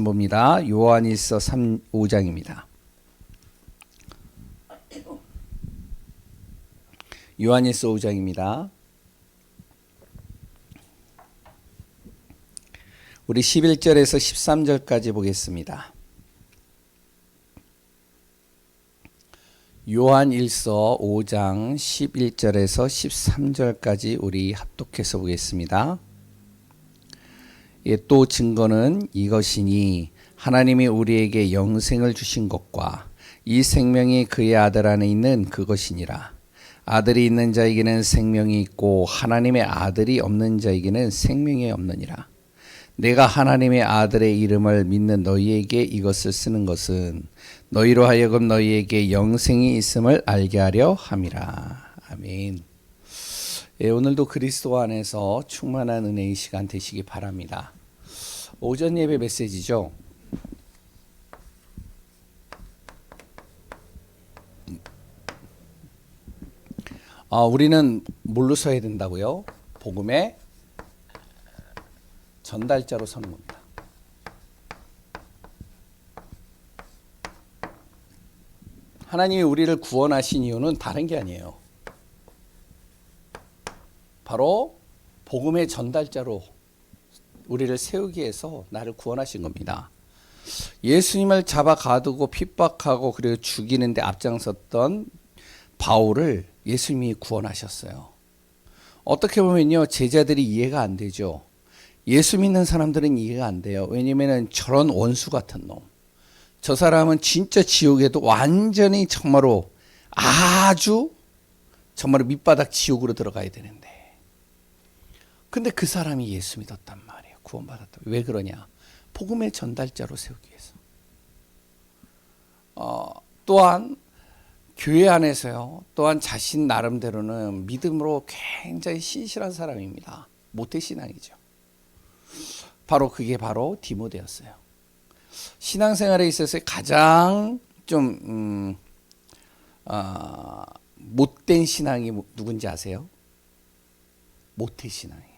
봅니다. 요한일서 5장입니다. 요한일서 5장입니다. 우리 11절에서 13절까지 보겠습니다. 요한일서 5장 11절에서 13절까지 우리 합독해서 보겠습니다. 또 증거는 이것이니 하나님이 우리에게 영생을 주신 것과 이 생명이 그의 아들 안에 있는 그것이니라. 아들이 있는 자에게는 생명이 있고 하나님의 아들이 없는 자에게는 생명이 없느니라. 내가 하나님의 아들의 이름을 믿는 너희에게 이것을 쓰는 것은 너희로 하여금 너희에게 영생이 있음을 알게 하려 함이라. 아멘. 오늘도 그리스도 안에서 충만한 은혜의 시간 되시기 바랍니다. 오전 예배 메시지죠. 우리는 뭘로 서야 된다고요? 복음의 전달자로 서는 겁니다. 하나님이 우리를 구원하신 이유는 다른 게 아니에요. 바로 복음의 전달자로 우리를 세우기 위해서 나를 구원하신 겁니다. 예수님을 잡아 가두고 핍박하고 그리고 죽이는데 앞장섰던 바울을 예수님이 구원하셨어요. 어떻게 보면요, 제자들이 이해가 안 되죠. 예수 믿는 사람들은 이해가 안 돼요. 왜냐면은 저런 원수 같은 놈, 저 사람은 진짜 지옥에도 완전히 정말로 아주 정말로 밑바닥 지옥으로 들어가야 되는데, 근데 그 사람이 예수 믿었단 말이에요. 구원받았다. 왜 그러냐? 복음의 전달자로 세우기 위해서. 또한 교회 안에서요, 또한 자신 나름대로는 믿음으로 굉장히 신실한 사람입니다. 모태신앙이죠. 바로 그게 바로 디모데였어요. 신앙생활에 있어서 가장 좀 못된 신앙이 누군지 아세요? 모태신앙이에요.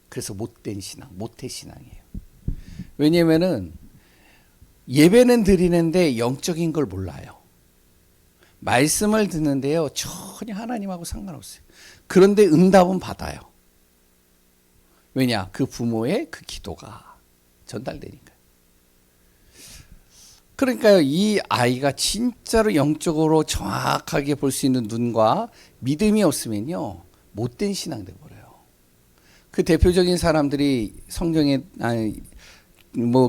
그래서 못된 신앙, 모태신앙이에요. 왜냐면은 예배는 드리는데 영적인 걸 몰라요. 말씀을 듣는데요, 전혀 하나님하고 상관없어요. 그런데 응답은 받아요. 왜냐? 그 부모의 그 기도가 전달되니까요. 그러니까요, 이 아이가 진짜로 영적으로 정확하게 볼 수 있는 눈과 믿음이 없으면요, 못된 신앙 되버려요. 그 대표적인 사람들이 성경에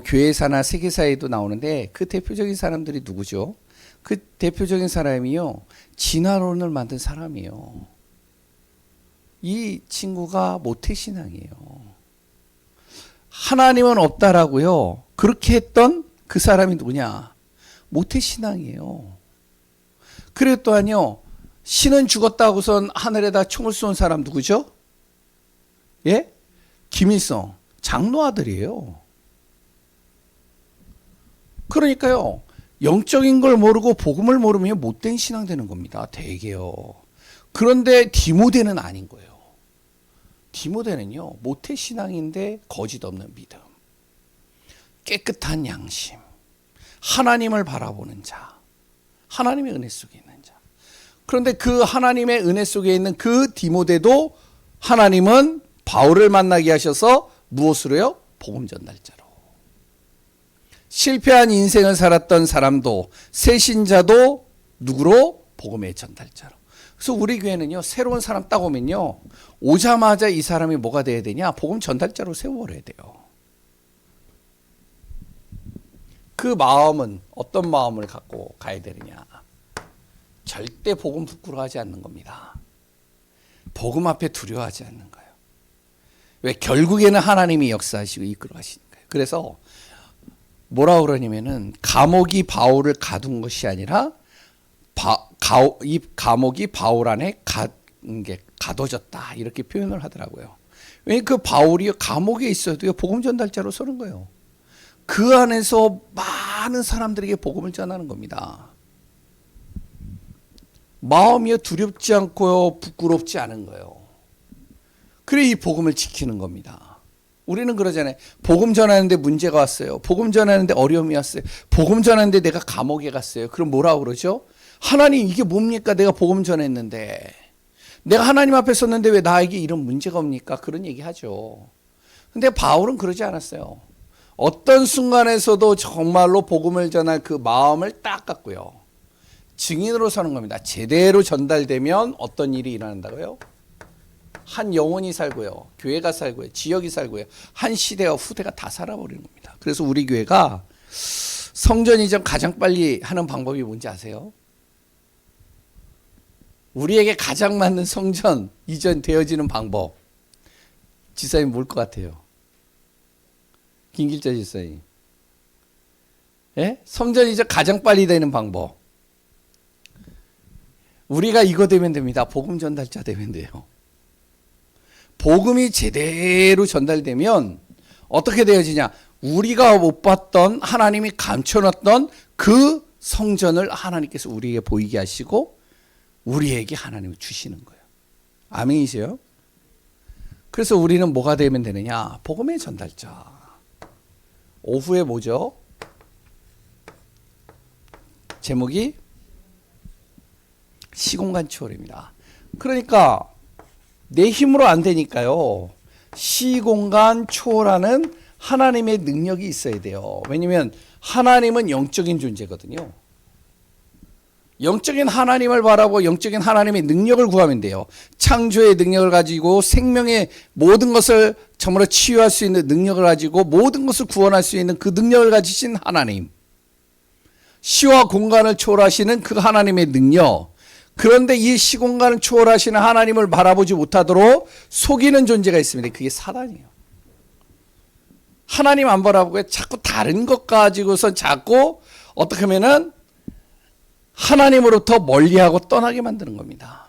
교회사나 세계사에도 나오는데, 그 대표적인 사람들이 누구죠? 그 대표적인 사람이요, 진화론을 만든 사람이에요. 이 친구가 모태신앙이에요. 하나님은 없다라고요, 그렇게 했던 그 사람이 누구냐? 모태신앙이에요. 그리고 또한요, 신은 죽었다고선 하늘에다 총을 쏜 사람 누구죠? 예? 김일성 장로 아들이에요. 그러니까요, 영적인 걸 모르고 복음을 모르면 못된 신앙 되는 겁니다. 되게요. 그런데 디모데는 아닌 거예요. 디모데는요, 모태 신앙인데 거짓 없는 믿음, 깨끗한 양심, 하나님을 바라보는 자, 하나님의 은혜 속에 있는 자. 그런데 그 하나님의 은혜 속에 있는 그 디모데도 하나님은 바울을 만나게 하셔서 무엇으로요? 복음 전달자로. 실패한 인생을 살았던 사람도, 새신자도 누구로? 복음의 전달자로. 그래서 우리 교회는요, 새로운 사람 딱 오면요, 오자마자 이 사람이 뭐가 돼야 되냐? 복음 전달자로 세워버려야 돼요. 그 마음은 어떤 마음을 갖고 가야 되느냐? 절대 복음 부끄러워하지 않는 겁니다. 복음 앞에 두려워하지 않는 거예요. 왜? 결국에는 하나님이 역사하시고 이끌어 가시니까요. 그래서 뭐라 그러냐면은, 감옥이 바울을 가둔 것이 아니라 이 감옥이 바울 안에 가둬졌다, 이렇게 표현을 하더라고요. 왜냐하면 그 바울이 감옥에 있어도요, 복음 전달자로 서는 거예요. 그 안에서 많은 사람들에게 복음을 전하는 겁니다. 마음이 두렵지 않고요, 부끄럽지 않은 거예요. 그래 이 복음을 지키는 겁니다. 우리는 그러잖아요. 복음 전하는데 문제가 왔어요. 복음 전하는데 어려움이 왔어요. 복음 전하는데 내가 감옥에 갔어요. 그럼 뭐라고 그러죠? 하나님 이게 뭡니까? 내가 복음 전했는데. 내가 하나님 앞에 섰는데 왜 나에게 이런 문제가 옵니까? 그런 얘기 하죠. 근데 바울은 그러지 않았어요. 어떤 순간에서도 정말로 복음을 전할 그 마음을 딱 갖고요. 증인으로 서는 겁니다. 제대로 전달되면 어떤 일이 일어난다고요? 한 영혼이 살고요. 교회가 살고요. 지역이 살고요. 한 시대와 후대가 다 살아버리는 겁니다. 그래서 우리 교회가 성전 이전 가장 빨리 하는 방법이 뭔지 아세요? 우리에게 가장 맞는 성전 이전 되어지는 방법. 지사님 뭘 것 같아요? 김길자 지사님. 예? 성전 이전 가장 빨리 되는 방법. 우리가 이거 되면 됩니다. 복음 전달자 되면 돼요. 복음이 제대로 전달되면 어떻게 되어지냐? 우리가 못 봤던 하나님이 감춰놨던 그 성전을 하나님께서 우리에게 보이게 하시고 우리에게 하나님을 주시는 거예요. 아멘이세요? 그래서 우리는 뭐가 되면 되느냐? 복음의 전달자. 오후에 뭐죠? 제목이 시공간 초월입니다. 그러니까 내 힘으로 안 되니까요. 시공간 초월하는 하나님의 능력이 있어야 돼요. 왜냐하면 하나님은 영적인 존재거든요. 영적인 하나님을 바라보고 영적인 하나님의 능력을 구하면 돼요. 창조의 능력을 가지고 생명의 모든 것을 정말로 치유할 수 있는 능력을 가지고 모든 것을 구원할 수 있는 그 능력을 가지신 하나님. 시와 공간을 초월하시는 그 하나님의 능력. 그런데 이 시공간을 초월하시는 하나님을 바라보지 못하도록 속이는 존재가 있습니다. 그게 사단이에요. 하나님 안 바라보고 자꾸 다른 것 가지고서 자꾸 어떻게 하면은 하나님으로부터 멀리하고 떠나게 만드는 겁니다.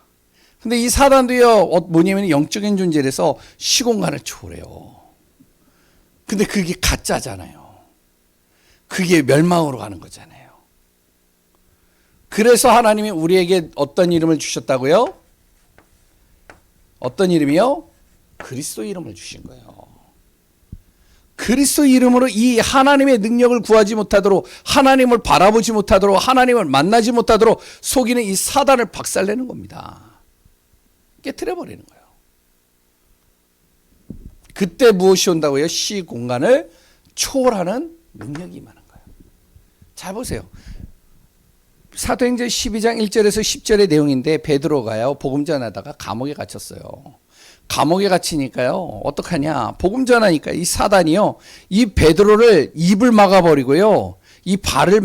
근데 이 사단도요, 뭐냐면 영적인 존재라서 시공간을 초월해요. 근데 그게 가짜잖아요. 그게 멸망으로 가는 거잖아요. 그래서 하나님이 우리에게 어떤 이름을 주셨다고요? 어떤 이름이요? 그리스도 이름을 주신 거예요. 그리스도 이름으로 이 하나님의 능력을 구하지 못하도록, 하나님을 바라보지 못하도록, 하나님을 만나지 못하도록 속이는 이 사단을 박살내는 겁니다. 깨트려버리는 거예요. 그때 무엇이 온다고요? 시 공간을 초월하는 능력이 임하는 거예요. 잘 보세요. 사도행전 12장 1절에서 10절의 내용인데 베드로가요 복음 전하다가 감옥에 갇혔어요. 감옥에 갇히니까요 어떡하냐, 복음 전하니까 이 사단이요 이 베드로를 입을 막아버리고요 이 발을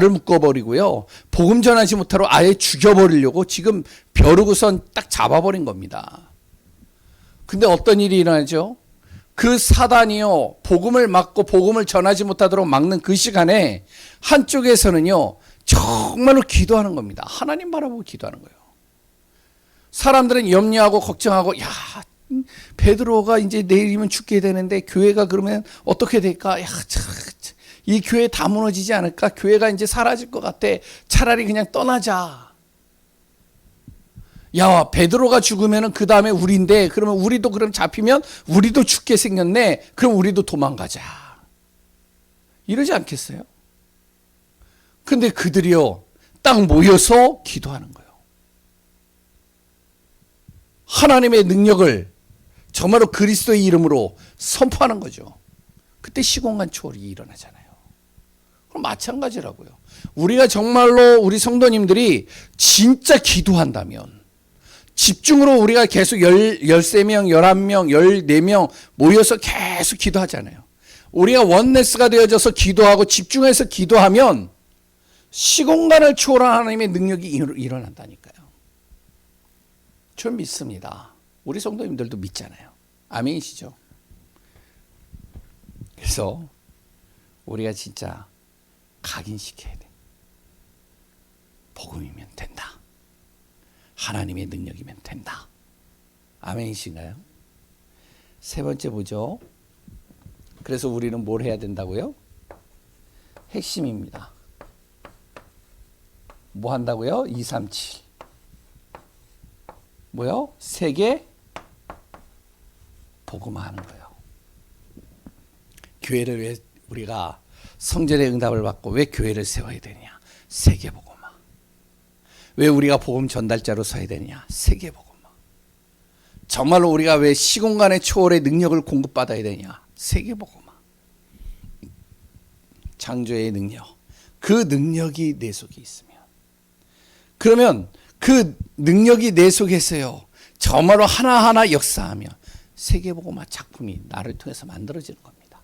묶어버리고요 복음 전하지 못하러 아예 죽여버리려고 지금 벼르고선 딱 잡아버린 겁니다. 근데 어떤 일이 일어나죠? 그 사단이요 복음을 막고 복음을 전하지 못하도록 막는 그 시간에 한쪽에서는요 정말로 기도하는 겁니다. 하나님 바라보고 기도하는 거예요. 사람들은 염려하고 걱정하고, 야, 베드로가 이제 내일이면 죽게 되는데 교회가 그러면 어떻게 될까? 야, 이 교회 다 무너지지 않을까? 교회가 이제 사라질 것 같아. 차라리 그냥 떠나자. 야, 베드로가 죽으면 그 다음에 우리인데, 그러면 우리도 그럼 잡히면 우리도 죽게 생겼네. 그럼 우리도 도망가자. 이러지 않겠어요? 근데 그들이요, 딱 모여서 기도하는 거예요. 하나님의 능력을 정말로 그리스도의 이름으로 선포하는 거죠. 그때 시공간 초월이 일어나잖아요. 그럼 마찬가지라고요. 우리가 정말로 우리 성도님들이 진짜 기도한다면, 집중으로 우리가 계속 13명, 11명, 14명 모여서 계속 기도하잖아요. 우리가 원네스가 되어져서 기도하고 집중해서 기도하면 시공간을 초월한 하나님의 능력이 일어난다니까요. 전 믿습니다. 우리 성도님들도 믿잖아요. 아멘이시죠? 그래서 우리가 진짜 각인시켜야 돼. 복음이면 된다. 하나님의 능력이면 된다. 아멘이신가요? 세 번째 보죠. 그래서 우리는 뭘 해야 된다고요? 핵심입니다. 뭐 한다고요? 237. 뭐요? 세계 복음화하는 거예요. 교회를 왜 우리가 성전의 응답을 받고 왜 교회를 세워야 되느냐? 세계복음화. 왜 우리가 복음 전달자로 서야 되느냐? 세계복음화. 정말로 우리가 왜 시공간의 초월의 능력을 공급받아야 되냐? 세계복음화. 창조의 능력. 그 능력이 내 속에 있으면, 그러면 그 능력이 내 속에서요, 정말로 하나하나 역사하며 세계복음화 작품이 나를 통해서 만들어지는 겁니다.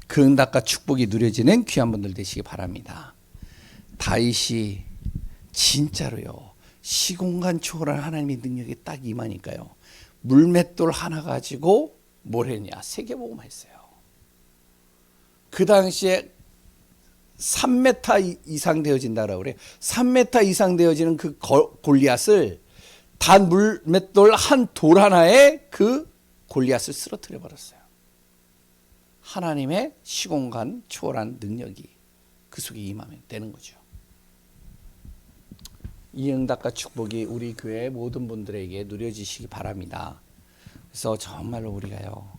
그 응답과 축복이 누려지는 귀한 분들 되시기 바랍니다. 다윗이 진짜로요, 시공간 초월한 하나님의 능력이 딱 임하니까요, 물맷돌 하나 가지고 뭘 했냐? 세계복음화 했어요. 그 당시에 3m 이상 되어진다라고 그래요. 3m 이상 되어지는 그 골리앗을 단 물맷돌 한 돌 하나에 그 골리앗을 쓰러뜨려 버렸어요. 하나님의 시공간 초월한 능력이 그 속에 임하면 되는 거죠. 이 응답과 축복이 우리 교회 모든 분들에게 누려지시기 바랍니다. 그래서 정말로 우리가요,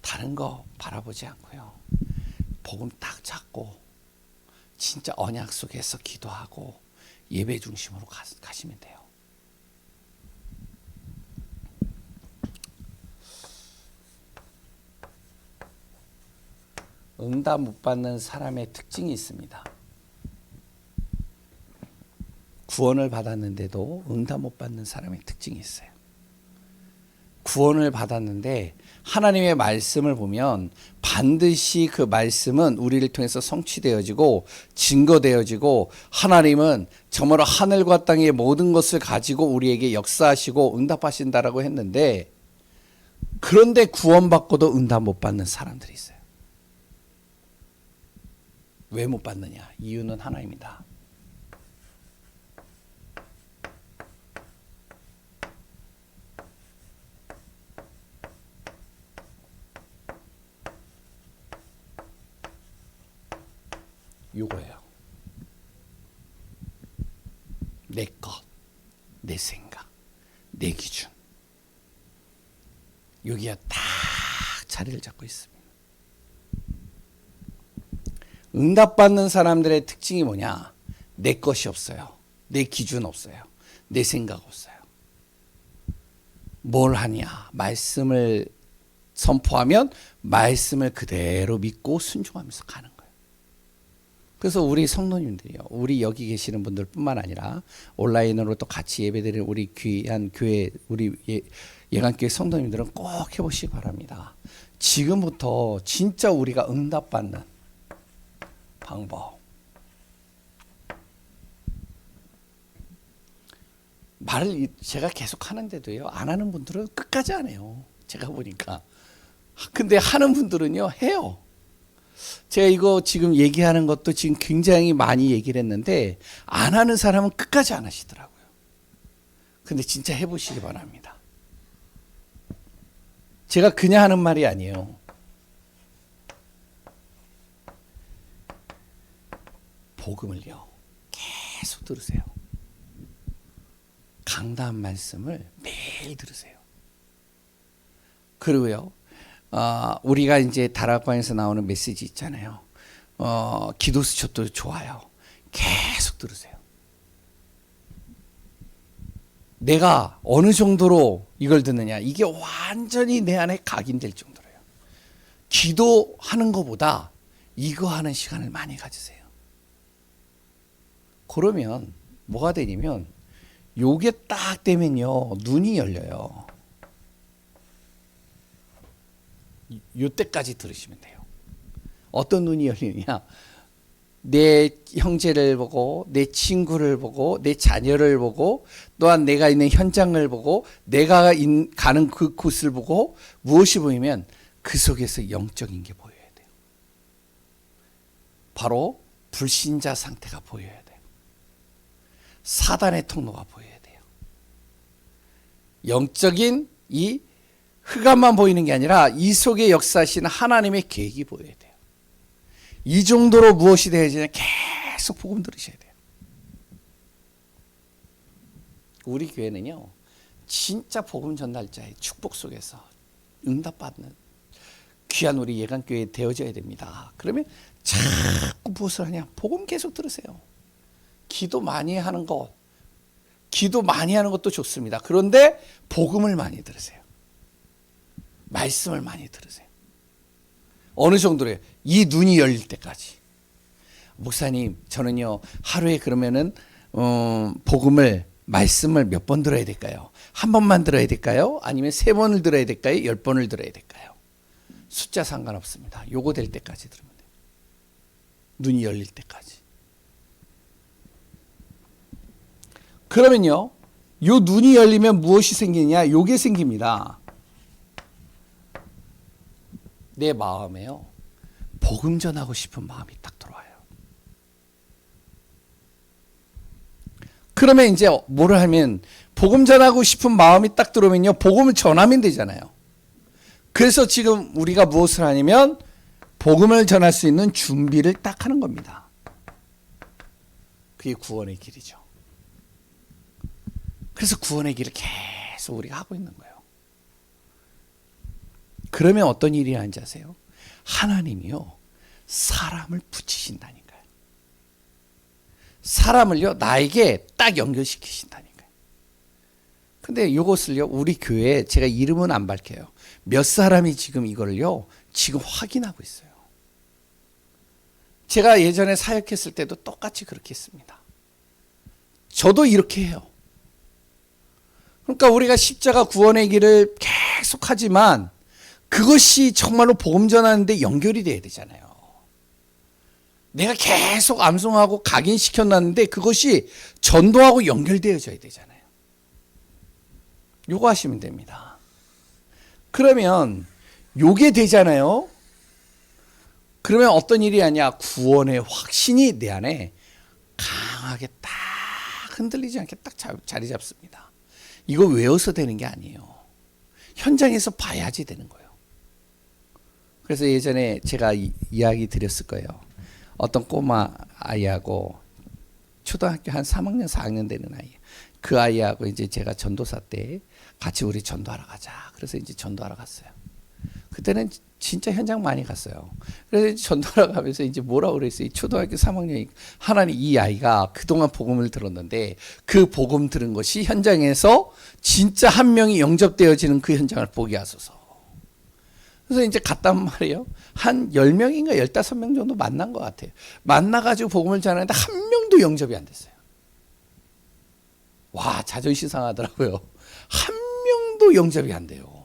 다른 거 바라보지 않고요, 복음 딱 잡고 진짜 언약 속에서 기도하고 예배 중심으로 가시면 돼요. 응답 못 받는 사람의 특징이 있습니다. 구원을 받았는데도 응답 못 받는 사람의 특징이 있어요. 구원을 받았는데 하나님의 말씀을 보면 반드시 그 말씀은 우리를 통해서 성취되어지고 증거되어지고, 하나님은 정말로 하늘과 땅의 모든 것을 가지고 우리에게 역사하시고 응답하신다라고 했는데, 그런데 구원받고도 응답 못 받는 사람들이 있어요. 왜 못 받느냐? 이유는 하나입니다. 요거예요. 내 것, 내 생각, 내 기준. 여기가 딱 자리를 잡고 있습니다. 응답받는 사람들의 특징이 뭐냐? 내 것이 없어요. 내 기준 없어요. 내 생각 없어요. 뭘 하냐? 말씀을 선포하면 말씀을 그대로 믿고 순종하면서 가는 거예요. 그래서 우리 성도님들이요, 우리 여기 계시는 분들 뿐만 아니라 온라인으로 또 같이 예배드리는 우리 귀한 교회, 우리 예강교회 성도님들은 꼭 해보시기 바랍니다. 지금부터 진짜 우리가 응답받는 방법. 말을 제가 계속 하는데도요, 안 하는 분들은 끝까지 안 해요. 제가 보니까. 근데 하는 분들은요, 해요. 제가 이거 지금 얘기하는 것도 지금 굉장히 많이 얘기를 했는데, 안 하는 사람은 끝까지 안 하시더라고요. 근데 진짜 해보시기 바랍니다. 제가 그냥 하는 말이 아니에요. 복음을요, 계속 들으세요. 강단 말씀을 매일 들으세요. 그리고요, 우리가 이제 다락방에서 나오는 메시지 있잖아요. 기도 수첩도 좋아요. 계속 들으세요. 내가 어느 정도로 이걸 듣느냐, 이게 완전히 내 안에 각인될 정도로요. 기도하는 것보다 이거 하는 시간을 많이 가지세요. 그러면 뭐가 되냐면, 요게 딱 되면요, 눈이 열려요. 요때까지 들으시면 돼요. 어떤 눈이 열리느냐? 내 형제를 보고, 내 친구를 보고, 내 자녀를 보고, 또한 내가 있는 현장을 보고, 내가 가는 그 곳을 보고, 무엇이 보이면 그 속에서 영적인 게 보여야 돼요. 바로 불신자 상태가 보여야 돼요. 사단의 통로가 보여야 돼요. 영적인 이 흑암만 보이는 게 아니라 이 속에 역사하시는 하나님의 계획이 보여야 돼요. 이 정도로 무엇이 되어야지 계속 복음 들으셔야 돼요. 우리 교회는요, 진짜 복음 전달자의 축복 속에서 응답받는, 귀한 우리 예강교회 되어져야 됩니다. 그러면 자꾸 무엇을 하냐? 복음 계속 들으세요. 기도 많이 하는 것도 좋습니다. 그런데 복음을 많이 들으세요. 말씀을 많이 들으세요. 어느 정도로요? 이 눈이 열릴 때까지. 목사님, 저는요 하루에 그러면은 복음을 말씀을 몇 번 들어야 될까요? 한 번만 들어야 될까요? 아니면 3번을 들어야 될까요? 10번을 들어야 될까요? 숫자 상관없습니다. 요거 될 때까지 들으면 돼요. 눈이 열릴 때까지. 그러면요, 요 눈이 열리면 무엇이 생기냐? 요게 생깁니다. 내 마음에요, 복음 전하고 싶은 마음이 딱 들어와요. 그러면 이제 뭐를 하면, 복음 전하고 싶은 마음이 딱 들어오면요, 복음을 전하면 되잖아요. 그래서 지금 우리가 무엇을 하냐면 복음을 전할 수 있는 준비를 딱 하는 겁니다. 그게 구원의 길이죠. 그래서 구원의 길을 계속 우리가 하고 있는 거예요. 그러면 어떤 일이 하는지 아세요? 하나님이요, 사람을 붙이신다니까요. 사람을요, 나에게 딱 연결시키신다니까요. 근데 이것을요, 우리 교회에 제가 이름은 안 밝혀요. 몇 사람이 지금 이걸요, 지금 확인하고 있어요. 제가 예전에 사역했을 때도 똑같이 그렇게 했습니다. 저도 이렇게 해요. 그러니까 우리가 십자가 구원의 길을 계속 하지만 그것이 정말로 복음 전하는데 연결이 돼야 되잖아요. 내가 계속 암송하고 각인시켜놨는데 그것이 전도하고 연결되어져야 되잖아요. 요거 하시면 됩니다. 그러면 요게 되잖아요. 그러면 어떤 일이 아니야? 구원의 확신이 내 안에 강하게 딱 흔들리지 않게 딱 자리 잡습니다. 이거 외워서 되는 게 아니에요. 현장에서 봐야지 되는 거예요. 그래서 예전에 제가 이야기 드렸을 거예요. 어떤 꼬마 아이하고 초등학교 한 3학년, 4학년 되는 아이. 그 아이하고 이제 제가 전도사 때 같이 우리 전도하러 가자. 그래서 이제 전도하러 갔어요. 그때는 진짜 현장 많이 갔어요. 그래서 이제 전도하러 가면서 이제 뭐라고 그랬어요? 초등학교 3학년이 하나님, 이 아이가 그동안 복음을 들었는데 그 복음 들은 것이 현장에서 진짜 한 명이 영접되어지는 그 현장을 보게 하소서. 그래서 이제 갔단 말이에요. 한 10명인가 15명 정도 만난 것 같아요. 만나가지고 복음을 전하는데 한 명도 영접이 안 됐어요. 와, 자존심 상하더라고요. 한 명도 영접이 안 돼요.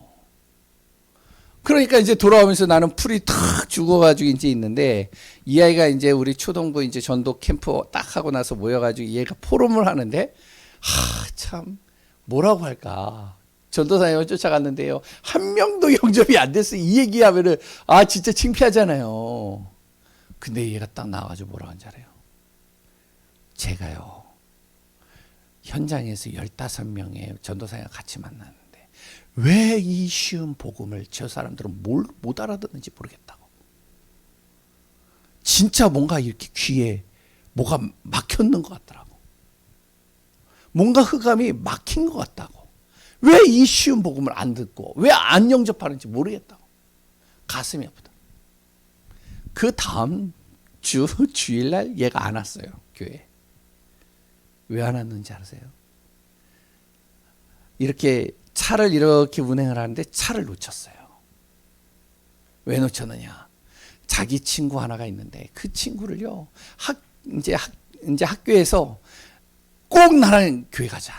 그러니까 이제 돌아오면서 나는 풀이 탁 죽어가지고 이제 있는데, 이 아이가 이제 우리 초동부 이제 전도 캠프 딱 하고 나서 모여가지고 얘가 포럼을 하는데, 참, 뭐라고 할까. 전도사님을 쫓아갔는데요, 한 명도 영접이 안 됐어. 이 얘기하면은, 진짜 창피하잖아요. 근데 얘가 딱 나와가지고 뭐라고 하는지 알아요? 제가요, 현장에서 15명의 전도사님과 같이 만났는데 왜 이 쉬운 복음을 저 사람들은 못 알아듣는지 모르겠다고. 진짜 뭔가 이렇게 귀에 뭐가 막혔는 것 같더라고. 뭔가 흑암이 막힌 것 같다고. 왜 이 쉬운 복음을 안 듣고 왜 안 영접하는지 모르겠다고. 가슴이 아프다. 그 다음 주일날 얘가 안 왔어요, 교회에. 왜 안 왔는지 아세요? 이렇게 차를 이렇게 운행을 하는데 차를 놓쳤어요. 왜 놓쳤느냐? 자기 친구 하나가 있는데 그 친구를요, 이제 학교에서 꼭 나랑 교회 가자.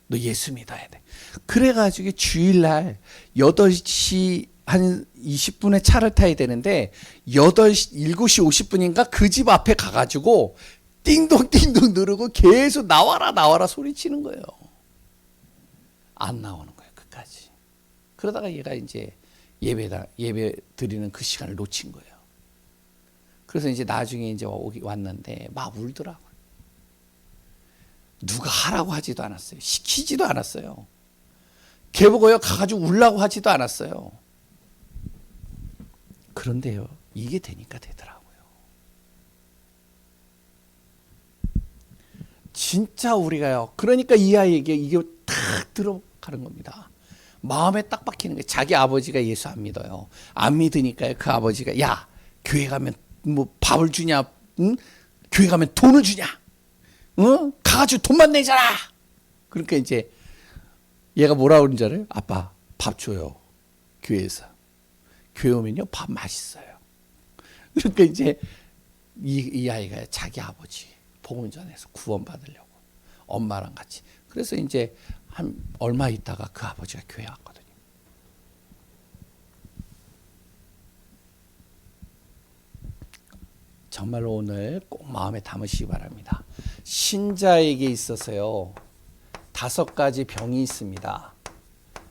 너 예수 믿어야 돼. 그래가지고 주일날 8시 한 20분에 차를 타야 되는데 7시 50분인가 그 집 앞에 가가지고 띵동띵동 누르고 계속 나와라 소리치는 거예요. 안 나오는 거예요, 끝까지. 그러다가 얘가 이제 예배 드리는 그 시간을 놓친 거예요. 그래서 이제 나중에 이제 왔는데 막 울더라고요. 누가 하라고 하지도 않았어요. 시키지도 않았어요. 걔보고요, 가가지고 울라고 하지도 않았어요. 그런데요, 이게 되니까 되더라고요. 진짜 우리가요, 그러니까 이 아이에게 이게 탁 들어가는 겁니다. 마음에 딱 박히는 거예요. 자기 아버지가 예수 안 믿어요. 안 믿으니까요. 그 아버지가 야 교회 가면 뭐 밥을 주냐, 응? 교회 가면 돈을 주냐, 응? 가가지고 돈만 내잖아. 그러니까 이제 얘가 뭐라 그러는 줄 알아요? 아빠 밥 줘요. 교회에서. 교회 오면요 밥 맛있어요. 그러니까 이제 이 아이가 자기 아버지 복음 전해서 구원받으려고 엄마랑 같이. 그래서 이제 한 얼마 있다가 그 아버지가 교회 왔거든요. 정말로 오늘 꼭 마음에 담으시기 바랍니다. 신자에게 있어서요 5가지 병이 있습니다.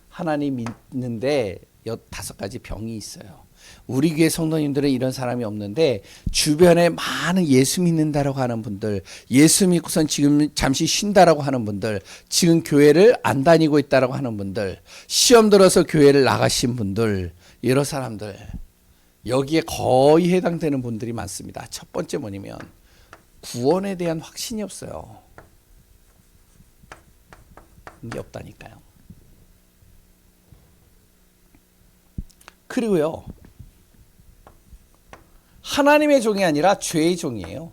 하나님 믿는데 5가지 병이 있어요. 우리 교회 성도님들은 이런 사람이 없는데 주변에 많은 예수 믿는다라고 하는 분들, 예수 믿고선 지금 잠시 쉰다라고 하는 분들, 지금 교회를 안 다니고 있다라고 하는 분들, 시험 들어서 교회를 나가신 분들, 여러 사람들 여기에 거의 해당되는 분들이 많습니다. 첫 번째 뭐냐면 구원에 대한 확신이 없어요. 이게 없다니까요. 그리고요 하나님의 종이 아니라 죄의 종이에요.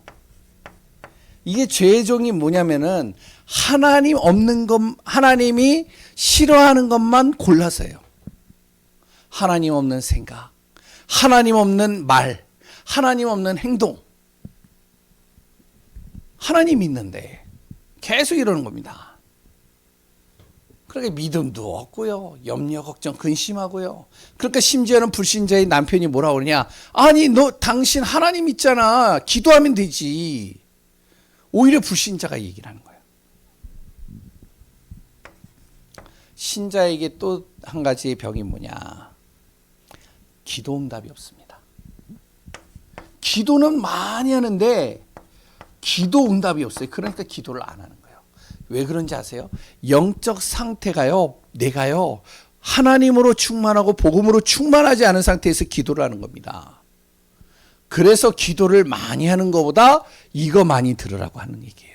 이게 죄의 종이 뭐냐면은 하나님 없는 것, 하나님이 싫어하는 것만 골라서요. 하나님 없는 생각, 하나님 없는 말, 하나님 없는 행동. 하나님 있는데 계속 이러는 겁니다. 그러니까 믿음도 없고요. 염려, 걱정, 근심하고요. 그러니까 심지어는 불신자의 남편이 뭐라 그러냐. 아니 너 당신 하나님 있잖아. 기도하면 되지. 오히려 불신자가 얘기를 하는 거예요. 신자에게 또 한 가지의 병이 뭐냐. 기도 응답이 없습니다. 기도는 많이 하는데 기도 응답이 없어요. 그러니까 기도를 안 하는 거예요. 왜 그런지 아세요? 영적 상태가요, 내가요, 하나님으로 충만하고 복음으로 충만하지 않은 상태에서 기도를 하는 겁니다. 그래서 기도를 많이 하는 것보다 이거 많이 들으라고 하는 얘기예요.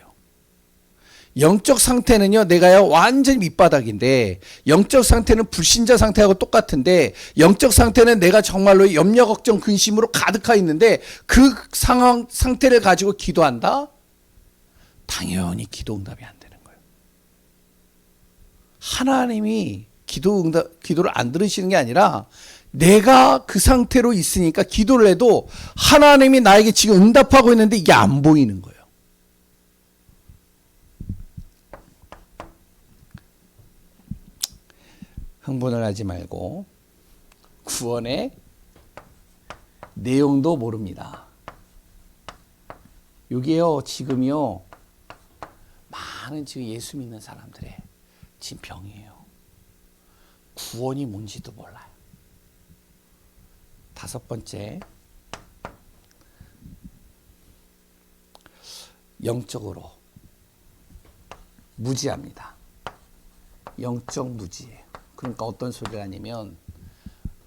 영적 상태는요, 내가요, 완전히 밑바닥인데, 영적 상태는 불신자 상태하고 똑같은데, 영적 상태는 내가 정말로 염려, 걱정, 근심으로 가득하 있는데, 그 상황, 상태를 가지고 기도한다? 당연히 기도 응답이 안 되는 거예요. 하나님이 기도를 안 들으시는 게 아니라 내가 그 상태로 있으니까 기도를 해도 하나님이 나에게 지금 응답하고 있는데 이게 안 보이는 거예요. 흥분을 하지 말고 구원의 내용도 모릅니다. 이게요 지금요 많은 지금 예수 믿는 사람들의 지금 병이에요. 구원이 뭔지도 몰라요. 5번째, 영적으로 무지합니다. 영적 무지예요. 그러니까 어떤 소리를 하냐면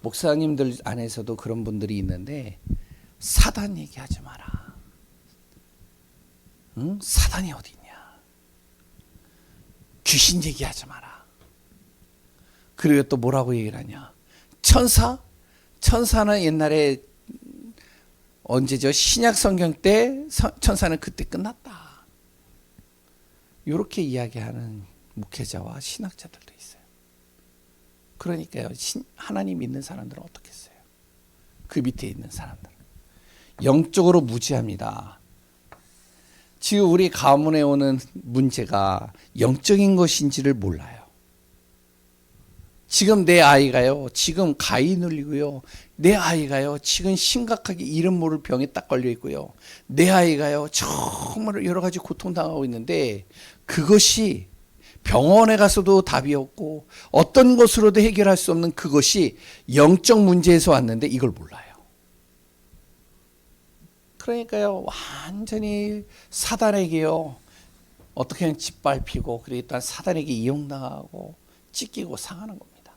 목사님들 안에서도 그런 분들이 있는데 사단 얘기하지 마라. 응? 사단이 어디 있냐. 귀신 얘기하지 마라. 그리고 또 뭐라고 얘기를 하냐. 천사? 천사는 옛날에 언제죠? 신약 성경 때 천사는 그때 끝났다. 이렇게 이야기하는 목회자와 신학자들도 있어요. 그러니까요. 하나님 믿는 사람들은 어떻겠어요? 그 밑에 있는 사람들. 영적으로 무지합니다. 지금 우리 가문에 오는 문제가 영적인 것인지를 몰라요. 지금 내 아이가요, 지금 가위 눌리고요. 내 아이가요, 지금 심각하게 이름 모를 병에 딱 걸려 있고요. 내 아이가요, 정말 여러 가지 고통당하고 있는데 그것이 병원에 가서도 답이 없고 어떤 것으로도 해결할 수 없는 그것이 영적 문제에서 왔는데 이걸 몰라요. 그러니까요, 완전히 사단에게요, 어떻게든 짓밟히고, 그리고 일단 사단에게 이용당하고, 찢기고 상하는 겁니다.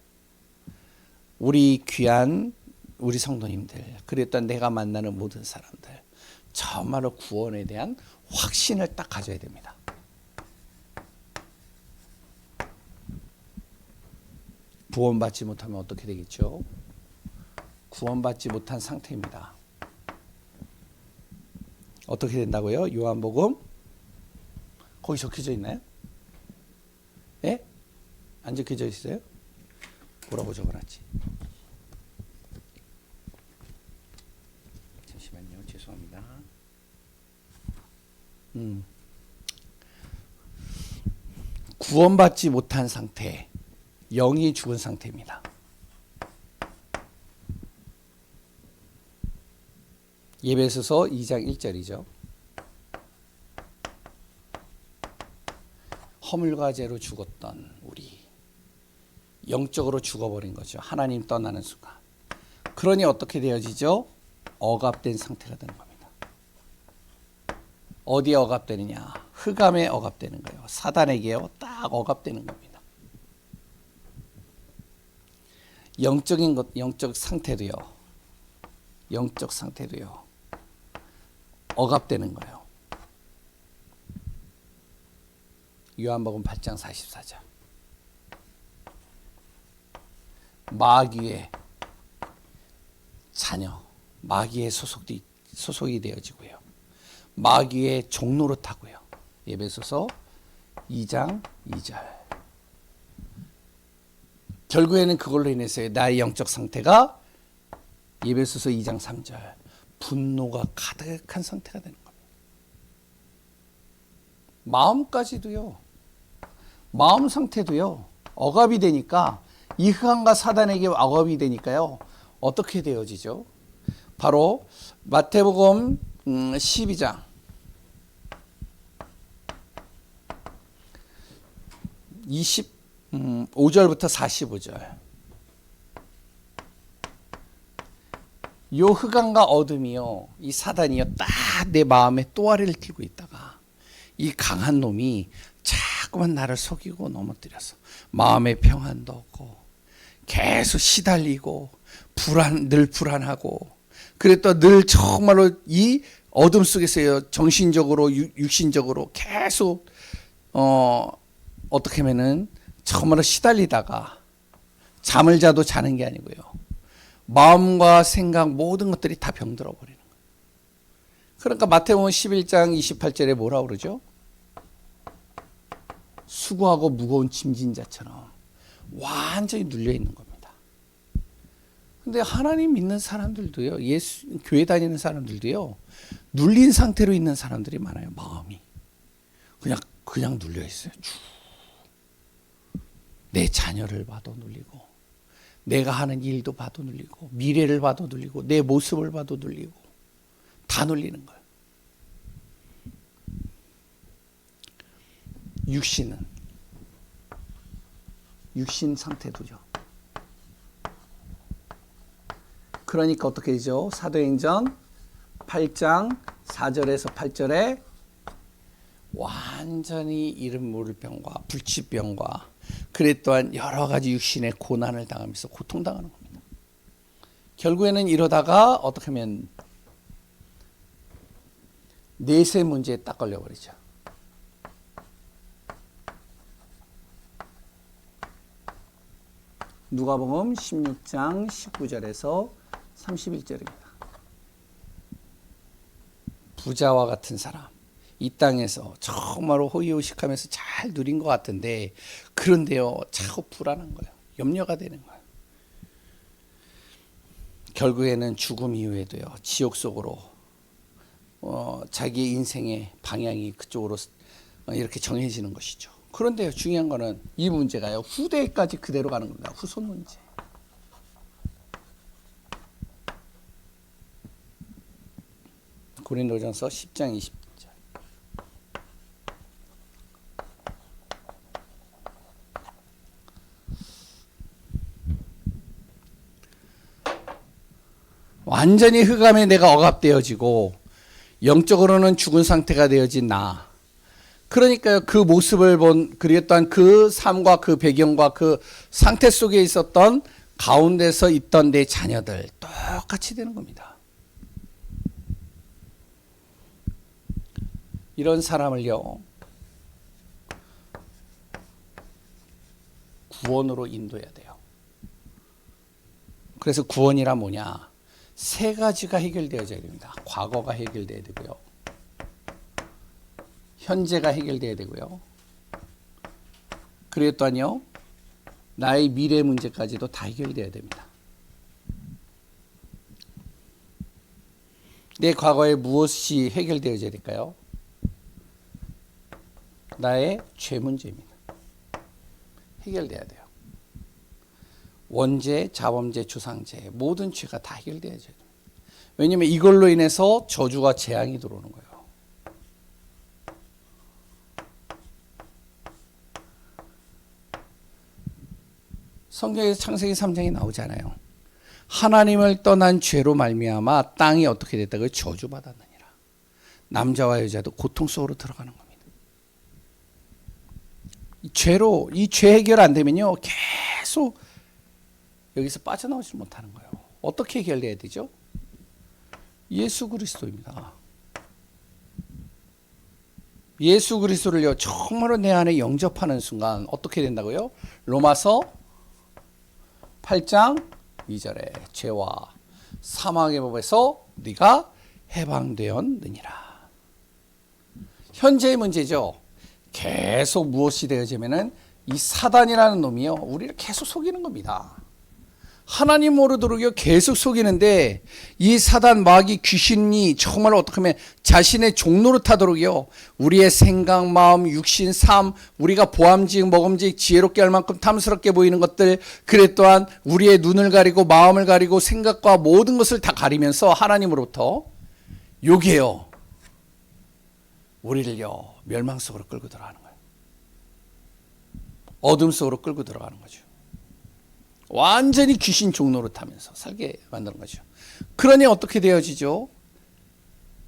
우리 귀한 우리 성도님들, 그리고 일단 내가 만나는 모든 사람들, 정말로 구원에 대한 확신을 딱 가져야 됩니다. 구원받지 못하면 어떻게 되겠죠? 구원받지 못한 상태입니다. 어떻게 된다고요? 요한복음 거기 적혀져 있나요? 예? 안 적혀져 있어요? 뭐라고 적어놨지? 잠시만요. 죄송합니다. 구원받지 못한 상태, 영이 죽은 상태입니다. 에베소서 2장 1절이죠. 허물과 죄로 죽었던 우리, 영적으로 죽어버린 거죠. 하나님 떠나는 순간. 그러니 어떻게 되어지죠? 억압된 상태가 되는 겁니다. 어디에 억압되느냐? 흑암에 억압되는 거예요. 사단에게요. 딱 억압되는 겁니다. 영적인 것, 영적 상태도요. 억압되는 거예요. 요한복음 8장 44절. 마귀의 자녀, 마귀의 소속이 되어지고요. 마귀의 종노릇하고요. 에베소서 2장 2절. 결국에는 그걸로 인해서 나의 영적 상태가 에베소서 2장 3절 분노가 가득한 상태가 되는 겁니다. 마음까지도요. 마음 상태도요. 억압이 되니까 이 흑암과 사단에게 억압이 되니까요. 어떻게 되어지죠? 바로 마태복음 12장 25절부터 45절. 요 흑암과 어둠이요, 이 사단이요, 딱 내 마음에 또아리를 튀고 있다가 이 강한 놈이 자꾸만 나를 속이고 넘어뜨려서 마음의 평안도 없고 계속 시달리고 늘 불안하고, 그래 또 늘 정말로 이 어둠 속에서요, 정신적으로 육신적으로 계속 어떻게 하면은 정말로 시달리다가 잠을 자도 자는 게 아니고요, 마음과 생각 모든 것들이 다 병들어 버리는 거예요. 그러니까 마태복음 11장 28절에 뭐라 그러죠? 수고하고 무거운 짐진 자처럼 완전히 눌려 있는 겁니다. 근데 하나님 믿는 사람들도요, 교회 다니는 사람들도요, 눌린 상태로 있는 사람들이 많아요. 마음이 그냥 눌려 있어요. 내 자녀를 봐도 눌리고, 내가 하는 일도 봐도 눌리고, 미래를 봐도 눌리고, 내 모습을 봐도 눌리고, 다 눌리는 거예요. 육신 상태도죠. 그러니까 어떻게 되죠? 사도행전 8장 4절에서 8절에 완전히 이름 모를 병과 불치병과 그래 또한 여러 가지 육신의 고난을 당하면서 고통당하는 겁니다. 결국에는 이러다가 어떻게 하면 내세 문제에 딱 걸려버리죠. 누가복음 16장 19절에서 31절입니다. 부자와 같은 사람, 이 땅에서 정말로 호의호식하면서 잘 누린 것 같은데, 그런데요, 자꾸 불안한 거예요. 염려가 되는 거예요. 결국에는 죽음 이후에도요, 지옥 속으로 자기의 인생의 방향이 그쪽으로 이렇게 정해지는 것이죠. 그런데 중요한 거는 이 문제가요, 후대까지 그대로 가는 겁니다. 후손 문제. 고린도전서 10장 20절. 완전히 흑암에 내가 억압되어지고 영적으로는 죽은 상태가 되어진 나. 그러니까요, 그 모습을 그리고 또한 그 삶과 그 배경과 그 상태 속에 있었던 가운데서 있던 내 자녀들 똑같이 되는 겁니다. 이런 사람을요, 구원으로 인도해야 돼요. 그래서 구원이란 뭐냐? 세 가지가 해결되어져야 됩니다. 과거가 해결돼야 되고요. 현재가 해결돼야 되고요. 그리고 또한요, 나의 미래 문제까지도 다 해결돼야 됩니다. 내 과거에 무엇이 해결되어져야 될까요? 나의 죄 문제입니다. 해결돼야 돼요. 원죄, 자범죄, 주상죄 모든 죄가 다 해결돼야 돼요. 왜냐하면 이걸로 인해서 저주와 재앙이 들어오는 거예요. 성경에서 창세기 3장이 나오잖아요. 하나님을 떠난 죄로 말미암아 땅이 어떻게 됐다고요? 저주받았느니라. 남자와 여자도 고통 속으로 들어가는 겁니다. 이 죄 해결 안 되면요, 계속 여기서 빠져나오지 못하는 거예요. 어떻게 해결돼야 되죠? 예수 그리스도입니다. 예수 그리스도를요, 정말로 내 안에 영접하는 순간 어떻게 된다고요? 로마서 8장 2절에 죄와 사망의 법에서 네가 해방되었느니라. 현재의 문제죠. 계속 무엇이 되어지면은 이 사단이라는 놈이요, 우리를 계속 속이는 겁니다. 하나님 모르도록요 계속 속이는데, 이 사단 마귀 귀신이 정말 어떻게 하면 자신의 종로로 타도록요 우리의 생각, 마음, 육신, 삶, 우리가 보암직, 먹음직, 지혜롭게 할 만큼 탐스럽게 보이는 것들, 그래 또한 우리의 눈을 가리고 마음을 가리고 생각과 모든 것을 다 가리면서 하나님으로부터 요게요, 우리를요 멸망 속으로 끌고 들어가는 거예요. 어둠 속으로 끌고 들어가는 거죠. 완전히 귀신 종로로 타면서 살게 만드는 거죠. 그러니 어떻게 되어지죠?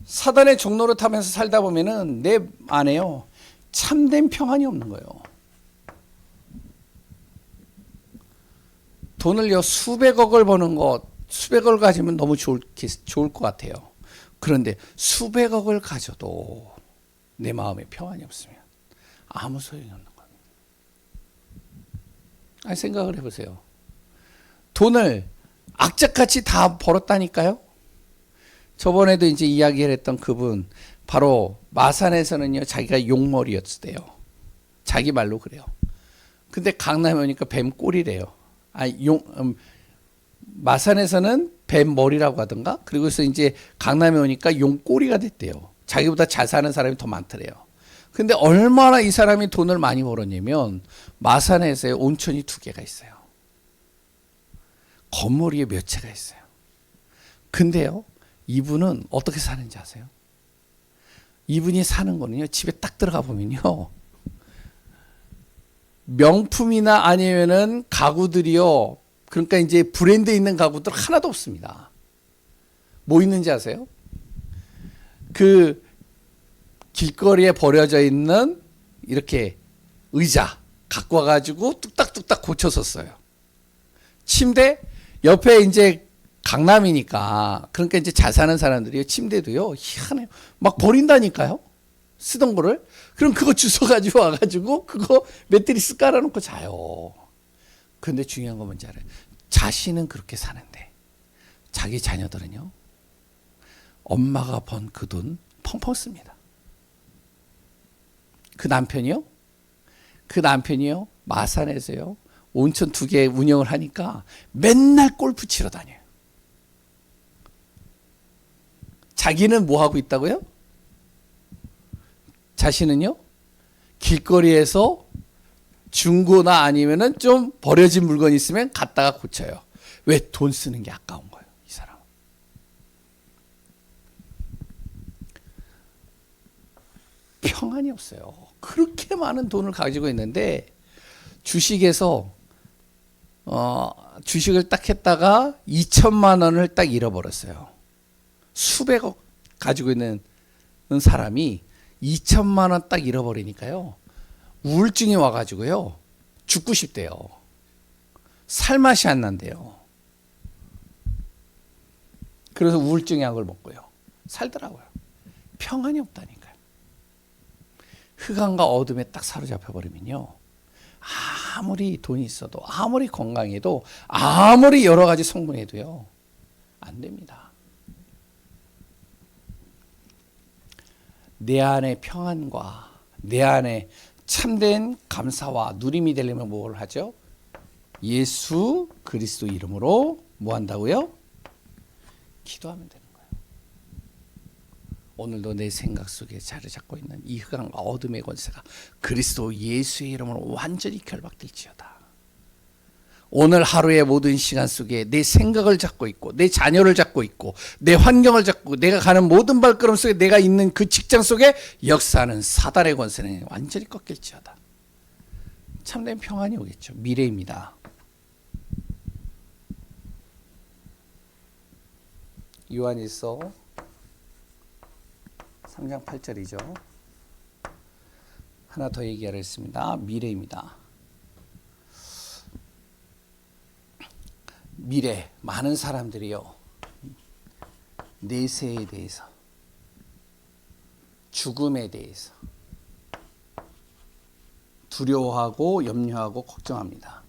사단의 종로로 타면서 살다 보면은 내 안에요 참된 평안이 없는 거예요. 돈을요 수백억을 버는 것, 수백억을 가지면 너무 좋을 것 같아요. 그런데 수백억을 가져도 내 마음에 평안이 없으면 아무 소용이 없는 겁니다. 아니, 생각을 해보세요. 돈을 악착같이 다 벌었다니까요. 저번에도 이제 이야기를 했던 그분, 바로 마산에서는요 자기가 용머리였대요. 자기 말로 그래요. 근데 강남에 오니까 뱀꼬리래요. 마산에서는 뱀머리라고 하던가, 그리고서 이제 강남에 오니까 용꼬리가 됐대요. 자기보다 잘 사는 사람이 더 많더래요. 근데 얼마나 이 사람이 돈을 많이 벌었냐면, 마산에서의 온천이 2개가 있어요. 건물이 몇 채가 있어요. 근데요, 이분은 어떻게 사는지 아세요? 이분이 사는 거는요, 집에 딱 들어가 보면요, 명품이나 아니면은 가구들이요, 그러니까 이제 브랜드 있는 가구들 하나도 없습니다. 뭐 있는지 아세요? 그 길거리에 버려져 있는 이렇게 의자 갖고 와가지고 뚝딱뚝딱 고쳐섰어요. 침대 옆에 이제 강남이니까, 그러니까 이제 잘 사는 사람들이 침대도요 희한해요. 막 버린다니까요. 쓰던 거를. 그럼 그거 주워가지고 와가지고 그거 매트리스 깔아놓고 자요. 근데 중요한 건 뭔지 알아요? 자신은 그렇게 사는데 자기 자녀들은요 엄마가 번 그 돈 펑펑 씁니다. 그 남편이요 마산에서요 온천 2개 운영을 하니까 맨날 골프 치러 다녀요. 자기는 뭐 하고 있다고요? 자신은요 길거리에서 중고나 아니면은 좀 버려진 물건 있으면 갖다가 고쳐요. 왜? 돈 쓰는 게 아까운 거예요, 이 사람. 평안이 없어요. 그렇게 많은 돈을 가지고 있는데 주식에서 주식을 딱 했다가 2천만 원을 딱 잃어버렸어요. 수백억 가지고 있는 사람이 2천만 원 딱 잃어버리니까요 우울증이 와가지고요 죽고 싶대요. 살 맛이 안 난대요. 그래서 우울증 약을 먹고요 살더라고요. 평안이 없다니까요. 흑암과 어둠에 딱 사로잡혀 버리면요 아무리 돈이 있어도, 아무리 건강해도, 아무리 여러 가지 성공해도요, 안 됩니다. 내 안의 평안과 내 안에 참된 감사와 누림이 되려면 뭘 하죠? 예수 그리스도 이름으로 뭐 한다고요? 기도하면 되는 거예요. 오늘도 내 생각 속에 자리 잡고 있는 이 흑암과 어둠의 권세가 그리스도 예수의 이름으로 완전히 결박될지어다. 오늘 하루의 모든 시간 속에 내 생각을 잡고 있고 내 자녀를 잡고 있고 내 환경을 잡고 내가 가는 모든 발걸음 속에 내가 있는 그 직장 속에 역사하는 사단의 권세는 완전히 꺾일지어다. 참된 평안이 오겠죠. 미래입니다. 요한일서 3장 8절이죠. 하나 더 얘기하겠습니다. 미래입니다. 미래, 많은 사람들이요, 내세에 대해서, 죽음에 대해서 두려워하고 염려하고 걱정합니다.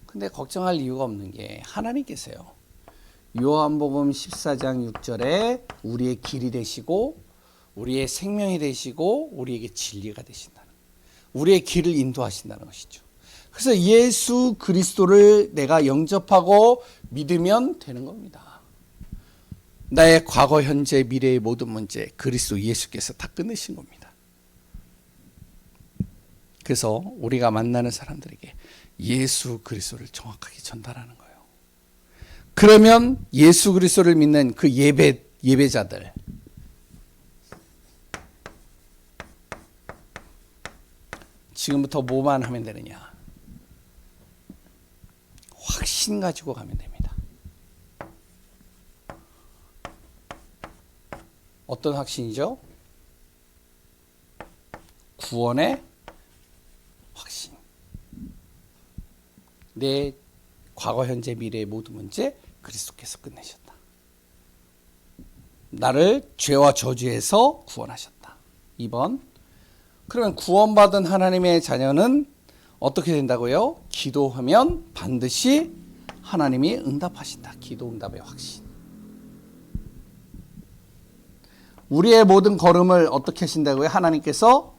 근데 걱정할 이유가 없는 게 하나님께서요, 요한복음 14장 6절에 우리의 길이 되시고 우리의 생명이 되시고 우리에게 진리가 되신다는, 우리의 길을 인도하신다는 것이죠. 그래서 예수 그리스도를 내가 영접하고 믿으면 되는 겁니다. 나의 과거, 현재, 미래의 모든 문제 그리스도 예수께서 다 끝내신 겁니다. 그래서 우리가 만나는 사람들에게 예수 그리스도를 정확하게 전달하는 거예요. 그러면 예수 그리스도를 믿는 그 예배자들, 지금부터 뭐만 하면 되느냐? 확신 가지고 가면 됩니다. 어떤 확신이죠? 구원의 확신. 내 과거, 현재, 미래의 모든 문제 그리스도께서 끝내셨다. 나를 죄와 저주에서 구원하셨다. 2번. 그러면 구원받은 하나님의 자녀는 어떻게 된다고요? 기도하면 반드시 하나님이 응답하신다. 기도 응답의 확신. 우리의 모든 걸음을 어떻게 하신다고요? 하나님께서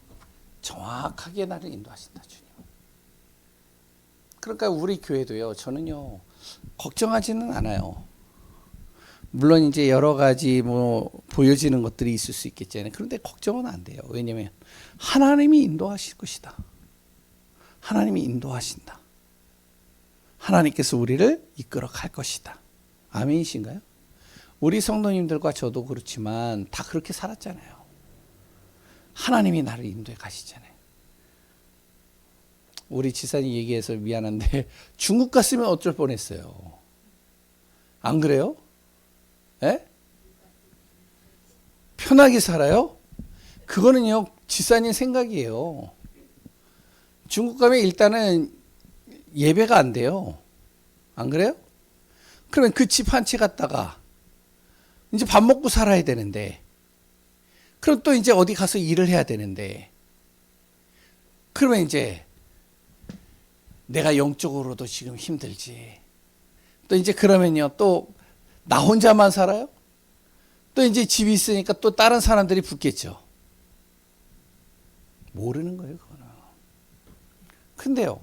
정확하게 나를 인도하신다. 주님. 그러니까 우리 교회도요, 저는요, 걱정하지는 않아요. 물론 이제 여러 가지 보여지는 것들이 있을 수 있겠잖아요. 그런데 걱정은 안 돼요. 왜냐하면 하나님이 인도하실 것이다. 하나님이 인도하신다. 하나님께서 우리를 이끌어 갈 것이다. 아멘이신가요? 우리 성도님들과 저도 그렇지만 다 그렇게 살았잖아요. 하나님이 나를 인도해 가시잖아요. 우리 지사님 얘기해서 미안한데 중국 갔으면 어쩔 뻔했어요. 안 그래요? 예? 편하게 살아요? 그거는요, 지사님 생각이에요. 중국 가면 일단은 예배가 안 돼요. 안 그래요? 그러면 그 집 한 채 갔다가 이제 밥 먹고 살아야 되는데, 그럼 또 이제 어디 가서 일을 해야 되는데, 그러면 이제 내가 영적으로도 지금 힘들지. 또 이제 그러면요, 또 나 혼자만 살아요? 또 이제 집이 있으니까 또 다른 사람들이 붙겠죠. 모르는 거예요, 그거는. 근데요,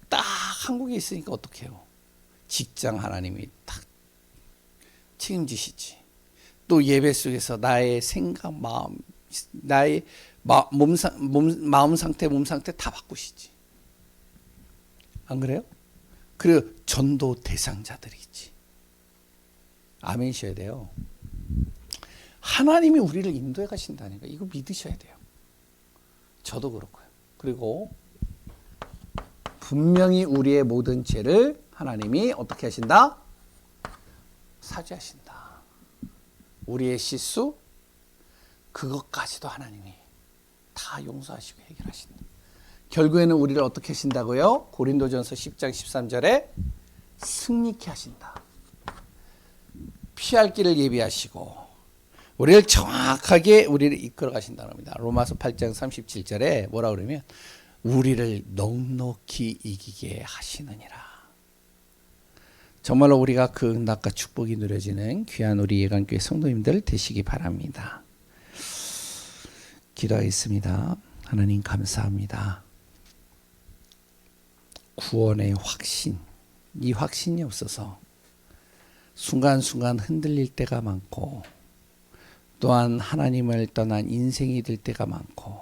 딱 한국에 있으니까 어떡해요? 직장 하나님이 딱 책임지시지. 또 예배 속에서 나의 생각, 마음, 나의 마음 상태, 몸 상태 다 바꾸시지. 안 그래요? 그리고 전도 대상자들이 있지. 아멘이셔야 돼요. 하나님이 우리를 인도해 가신다니까. 이거 믿으셔야 돼요. 저도 그렇고요. 그리고 분명히 우리의 모든 죄를 하나님이 어떻게 하신다? 사죄하신다. 우리의 실수, 그것까지도 하나님이 다 용서하시고 해결하신다. 결국에는 우리를 어떻게 하신다고요? 고린도전서 10장 13절에 승리케 하신다. 피할 길을 예비하시고 우리를 정확하게 우리를 이끌어 가신다는 겁니다. 로마서 8장 37절에 뭐라 그러면 우리를 넉넉히 이기게 하시느니라. 정말로 우리가 그 응답과 축복이 누려지는 귀한 우리 예강교회 성도님들 되시기 바랍니다. 기도하겠습니다. 하나님 감사합니다. 구원의 확신, 이 확신이 없어서 순간순간 흔들릴 때가 많고, 또한 하나님을 떠난 인생이 될 때가 많고,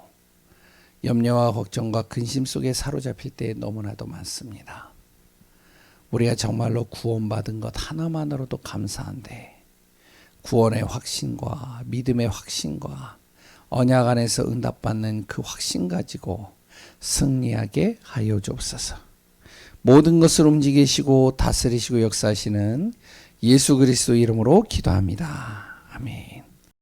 염려와 걱정과 근심 속에 사로잡힐 때 너무나도 많습니다. 우리가 정말로 구원받은 것 하나만으로도 감사한데, 구원의 확신과 믿음의 확신과 언약 안에서 응답받는 그 확신 가지고 승리하게 하여 주옵소서. 모든 것을 움직이시고 다스리시고 역사하시는 예수 그리스도 이름으로 기도합니다. 아멘.